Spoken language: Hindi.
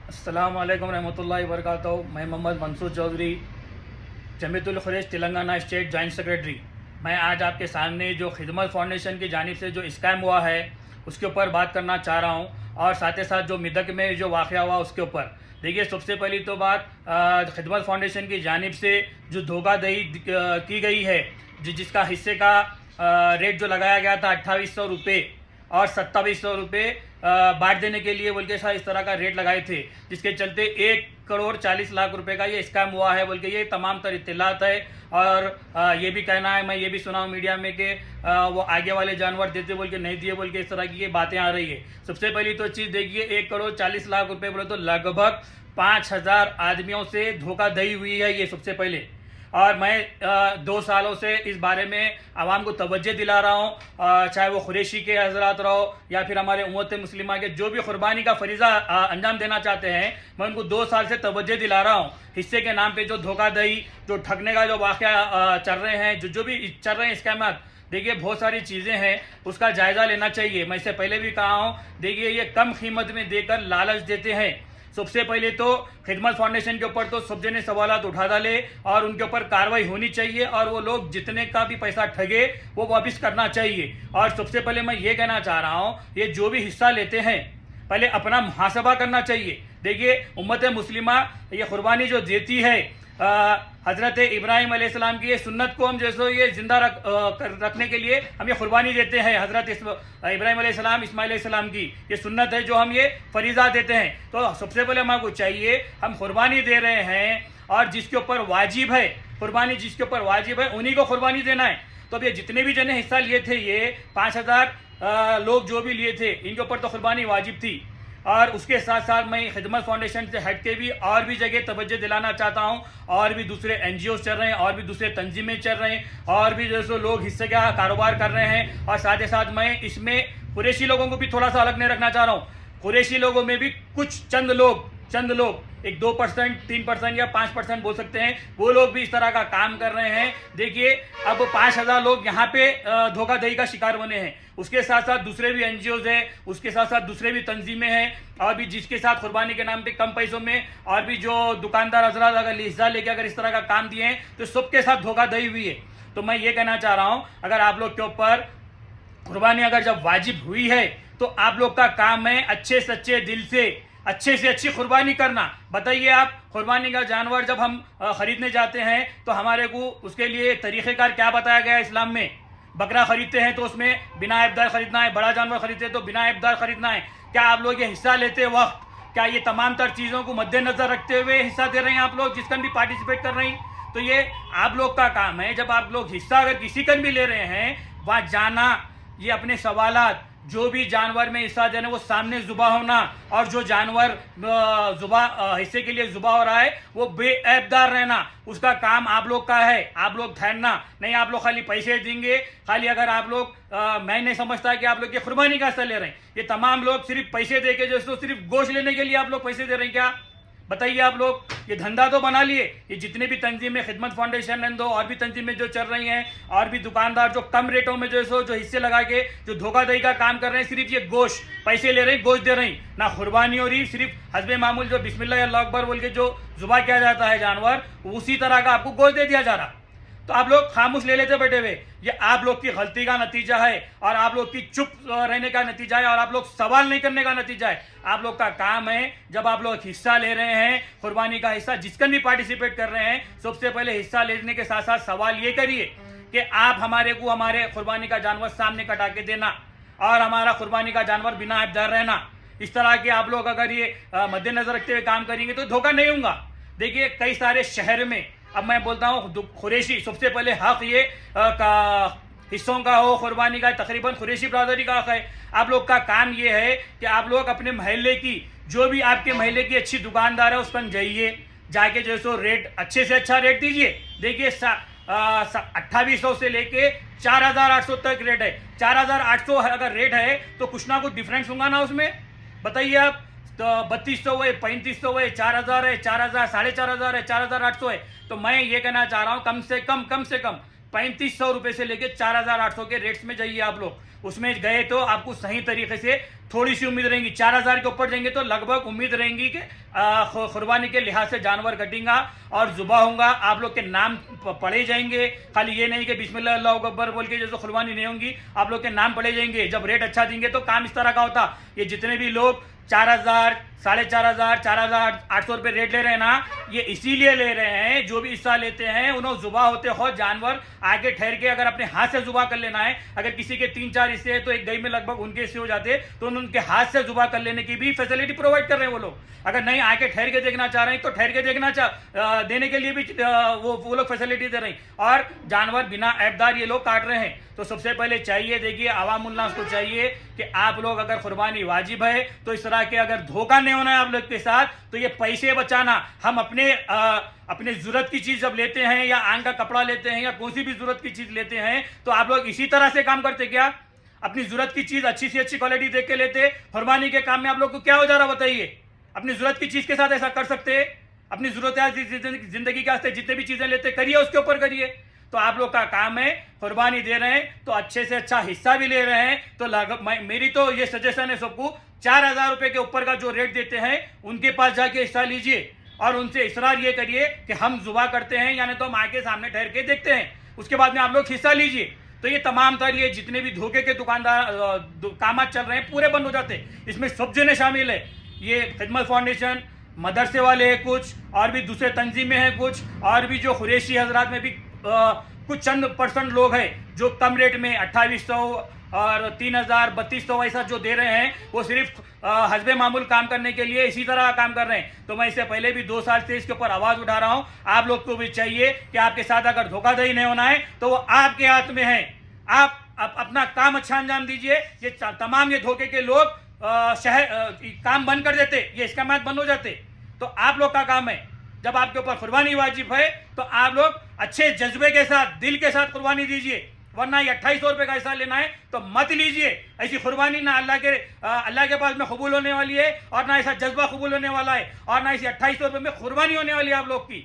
अस्सलाम वालेकुम रहमतुल्लाहि वबरकातुहू। मैं Mohammad Mansoor Chaudhary, Jamiatul Quraish Telangana state joint secretary. मैं आज आपके सामने जो खिदमत फाउंडेशन की जानिब से जो स्कैम हुआ है उसके ऊपर बात करना चाह रहा हूँ, और साथ ही साथ जो मिदक में जो वाक़या हुआ उसके ऊपर। देखिए, सबसे पहली तो बात, खिदमत फाउंडेशन की जानिब से जो धोखाधड़ी की गई है, जिसका हिस्से का रेट जो लगाया गया था 2800 रुपये और 2700 रुपये बांट देने के लिए बोल के इस तरह का रेट लगाए थे, जिसके चलते 1 करोड़ 40 लाख रुपए का ये स्कैम हुआ है बोल के ये तमाम तर इत्तलात है। और ये भी कहना है, मैं ये भी सुना हूँ मीडिया में कि वो आगे वाले जानवर देते बोल के नहीं दिए बोल के इस तरह की ये बातें आ रही है। सबसे पहली तो चीज़ देखिए, 1 करोड़ 40 लाख रुपए बोले तो लगभग 5000 आदमियों से धोखाधड़ी हुई है ये सबसे पहले। और मैं 2 सालों से इस बारे में आवाम को तवज्जो दिला रहा हूँ, चाहे वो कुरैशी के हजरात रहो या फिर हमारे उम्मत मुस्लिमा के जो भी कुर्बानी का फरीज़ा अंजाम देना चाहते हैं, मैं उनको 2 साल से तवज्जो दिला रहा हूँ। हिस्से के नाम पे जो धोखाधड़ी, जो ठगने का जो वाक़या चल रहे हैं, जो भी चल रहे हैं स्कैमर, देखिए बहुत सारी चीज़ें हैं, उसका जायज़ा लेना चाहिए। मैं इससे पहले भी कहा हूँ, देखिए ये कम कीमत में देकर लालच देते हैं। सबसे पहले तो खिदमत फाउंडेशन के ऊपर तो सब जने सवालात उठा डाले और उनके ऊपर कार्रवाई होनी चाहिए, और वो लोग जितने का भी पैसा ठगे वो वापस करना चाहिए। और सबसे पहले मैं ये कहना चाह रहा हूँ, ये जो भी हिस्सा लेते हैं पहले अपना मुहासबा करना चाहिए। देखिए, उम्मत मुस्लिमा ये कुर्बानी जो देती है, हज़रत इब्राहिम अलैहिस्सलाम की ये सुन्नत को हम जैसे ये जिंदा रखने के लिए हम ये कुर्बानी देते हैं। हज़रत इब्राहिम अलैहिस्सलाम, इस्माइल अलैहिस्सलाम की ये सुन्नत है जो हम ये फरीज़ा देते हैं। तो सबसे पहले हमको चाहिए, हम कुर्बानी दे रहे हैं और जिसके ऊपर वाजिब है कुर्बानी, जिसके ऊपर वाजिब है उन्हीं को कुर्बानी देना है। तो अब ये जितने भी जने हिस्सा लिए थे, ये 5000 लोग जो भी लिए थे, इनके ऊपर तो कुर्बानी वाजिब थी। और उसके साथ साथ मैं खिदमत फाउंडेशन से हट के भी और भी जगह तवज्जो दिलाना चाहता हूँ, और भी दूसरे एनजीओ चल रहे हैं, और भी दूसरे तंजीमें चल रहे हैं, और भी जैसे लोग हिस्से का कारोबार कर रहे हैं। और साथ ही साथ मैं इसमें कुरैशी लोगों को भी थोड़ा सा अलग नहीं रखना चाह रहा हूँ। कुरैशी लोगों में भी कुछ चंद लोग, एक 2%, 3% या 5% बोल सकते हैं, वो लोग भी इस तरह का काम कर रहे हैं। देखिए, अब 5000 लोग यहाँ पे धोखाधड़ी का शिकार बने हैं। उसके साथ साथ दूसरे भी एनजीओज हैं, उसके साथ साथ दूसरे भी तंजीमें हैं, और भी जिसके साथ कुर्बानी के नाम पे कम पैसों में और भी जो दुकानदार हजरात अगर हिस्सा लेके अगर इस तरह का काम दिए हैं, तो सबके साथ धोखाधड़ी हुई है। तो मैं ये कहना चाह रहा हूँ, अगर आप लोग के ऊपर कुर्बानी अगर जब वाजिब हुई है, तो आप लोग का काम है अच्छे सच्चे दिल से अच्छे से अच्छी कुर्बानी करना। बताइए, आप कुर्बानी का जानवर जब हम खरीदने जाते हैं तो हमारे को उसके लिए तरीक़ेकार क्या बताया गया है इस्लाम में? बकरा खरीदते हैं तो उसमें बिना ऐबदार खरीदना है, बड़ा जानवर खरीदते हैं तो बिना ऐबदार खरीदना है। क्या आप लोग ये हिस्सा लेते वक्त क्या ये तमाम तर चीज़ों को मद्देनजर रखते हुए हिस्सा दे रहे हैं? आप लोग जिसकन भी पार्टिसिपेट कर रहे हैं, तो ये आप लोग का काम है। जब आप लोग हिस्सा अगर किसी कन भी ले रहे हैं, वहाँ जाना, ये अपने सवालात, जो भी जानवर में हिस्सा देना वो सामने जुबा होना, और जो जानवर हिस्से के लिए जुबा हो रहा है वो बेऐबदार रहना, उसका काम आप लोग का है। आप लोग ठहरना नहीं, आप लोग खाली पैसे देंगे। खाली अगर आप लोग मैं नहीं समझता कि आप लोग ये कुर्बानी का हिस्सा ले रहे हैं। ये तमाम लोग सिर्फ पैसे दे के, जो सिर्फ गोश्त लेने के लिए आप लोग पैसे दे रहे हैं क्या? बताइए, आप लोग ये धंधा तो बना लिए। ये जितने भी तंजीमें, खिदमत फाउंडेशन एंड दो और भी तंजीमें जो चल रही हैं, और भी दुकानदार जो कम रेटों में जो हिस्से लगा के जो धोखाधड़ी का काम कर रहे हैं, सिर्फ ये गोश्त पैसे ले रहे हैं, गोश्त दे रहे हैं, ना कुर्बानी हो रही। सिर्फ हस्बे मामूल जो बिस्मिल्लाह अल्लाह अकबर बोल के जो जुबा किया जाता है जानवर, उसी तरह का आपको गोश्त दे दिया जा रहा। तो आप लोग खामोश ले लेते बैठे हुए। ये आप लोग की गलती का नतीजा है, और आप लोग की चुप रहने का नतीजा है, और आप लोग सवाल नहीं करने का नतीजा है। आप लोग का काम है, जब आप लोग हिस्सा ले रहे हैं, कुर्बानी का हिस्सा जिसकन भी पार्टिसिपेट कर रहे हैं, सबसे पहले हिस्सा लेने के साथ साथ सवाल ये करिए कि आप हमारे कुर्बानी का जानवर सामने कटा के देना, और हमारा कुर्बानी का जानवर बिना ऐबदार रहना। इस तरह के आप लोग अगर ये मद्देनजर रखते हुए काम करेंगे तो धोखा नहीं होगा। देखिए, कई सारे शहर में, अब मैं बोलता हूँ कुरैशी, सबसे पहले हक ये हिस्सों का हो, कुर्बानी का तकरीबन कुरैशी बरादरी का हक है। आप लोग का काम ये है कि आप लोग अपने महल्ले की, जो भी आपके महल्ले की अच्छी दुकानदार है, उस पर जाइए, जाके जो सो रेट अच्छे से अच्छा रेट दीजिए। देखिए, 2800 से लेके 4800 तक रेट है। 4800 अगर रेट है तो कुछ ना कुछ डिफरेंस होगा ना उसमें। बताइए आप, तो 3200 है, 3500 है, 4000 है, 4000, 4500 है, 4800 है। तो मैं ये कहना चाह रहा हूँ, कम से कम 3500 रुपये से लेके 4800 के रेट्स में जाइए आप लोग। उसमें गए तो आपको सही तरीके से थोड़ी सी उम्मीद रहेंगी। 4000 के ऊपर जाएंगे तो लगभग उम्मीद रहेंगी कि कुर्बानी के लिहाज से जानवर कटेगा और जुबा होगा, आप लोग के नाम पढ़े जाएंगे। खाली ये नहीं कि बिस्मिल्लाह अल्लाहु अकबर बोल के जैसे कुर्बानी नहीं होंगी, आप लोग के नाम पढ़े जाएंगे। जब रेट अच्छा देंगे तो काम इस तरह का होता। ये जितने भी लोग 4000, 4500, 4800 रुपये रेट ले रहे हैं ना, ये इसीलिए ले रहे हैं, जो भी हिस्सा लेते हैं उन्होंने जुबा होते हो जानवर आगे ठहर के अगर अपने हाथ से जुबा कर लेना है। अगर किसी के 3-4 हिस्से हैं तो एक गई में लगभग उनके हिस्से हो जाते, तो उनके हाथ से जुबा कर लेने की भी फैसिलिटी प्रोवाइड कर रहे हैं वो लोग। अगर नहीं आके ठहर के देखना चाह रहे हैं तो ठहर के देखना देने के लिए भी वो लोग फैसिलिटी दे रहे हैं। और जानवर बिना ऐबदार ये लोग काट रहे हैं। तो सबसे पहले चाहिए, देखिए अवामुन्नास को चाहिए कि आप लोग अगर कुर्बानी वाजिब है तो इस तरह के अगर धोखा नहीं होना है आप लोग के साथ, तो ये पैसे बचाना, हम अपने जरूरत की चीज जब लेते हैं या आंग का कपड़ा लेते हैं या कोई सी भी जरूरत की चीज लेते हैं तो आप लोग इसी तरह से काम करते क्या? अपनी जरूरत की चीज अच्छी से अच्छी क्वालिटी देख के लेते। कुर्बानी के काम में आप लोग को क्या हो जा रहा बताइए? अपनी जरूरत की चीज के साथ ऐसा कर सकते? अपनी जरूरत जिंदगी के वास्ते जितने भी चीजें लेते करिए, उसके ऊपर करिए। तो आप लोग का काम है, कुर्बानी दे रहे हैं तो अच्छे से अच्छा हिस्सा भी ले रहे हैं। तो मेरी तो ये सजेशन है सबको, 4000 रुपए के ऊपर का जो रेट देते हैं उनके पास जाके हिस्सा लीजिए और उनसे इसरार ये करिए कि हम जुबा करते हैं, यानी तो हम आके सामने ठहर के देखते हैं, उसके बाद में आप लोग हिस्सा लीजिए। तो ये तमाम तर ये जितने भी धोखे के दुकानदार काम चल रहे हैं पूरे बंद हो जाते हैं। इसमें सब जने शामिल है, ये खिदमत फाउंडेशन, मदरसे वाले हैं कुछ, और भी दूसरे तंजीमें हैं कुछ, और भी जो कुरैशी हजरात में भी कुछ चंद % लोग हैं जो कम रेट में 2800 और 3000, 3200 ऐसा जो दे रहे हैं, वो सिर्फ हस्बे मामूल काम करने के लिए इसी तरह काम कर रहे हैं। तो मैं इससे पहले भी 2 साल से इसके ऊपर आवाज उठा रहा हूं। आप लोग को भी चाहिए कि आपके साथ अगर धोखाधड़ी नहीं होना है तो वो आपके हाथ में है। आप अपना काम अच्छा अंजाम दीजिए। ये तमाम ये धोखे के लोग काम बंद कर देते, ये इसका मैच बंद हो जाते। तो आप लोग का काम है, जब आपके ऊपर कुर्बानी वाजिब है तो आप लोग अच्छे जज्बे के साथ, दिल के साथ कुर्बानी दीजिए। वरना ये 2800 रुपये का हिस्सा लेना है तो मत लीजिए। ऐसी कुर्बानी ना अल्लाह के पास में कबूल होने वाली है, और ना ऐसा जज्बा कबूल होने वाला है, और ना ऐसी 2800 रुपये में कुर्बानी होने वाली है आप लोग की।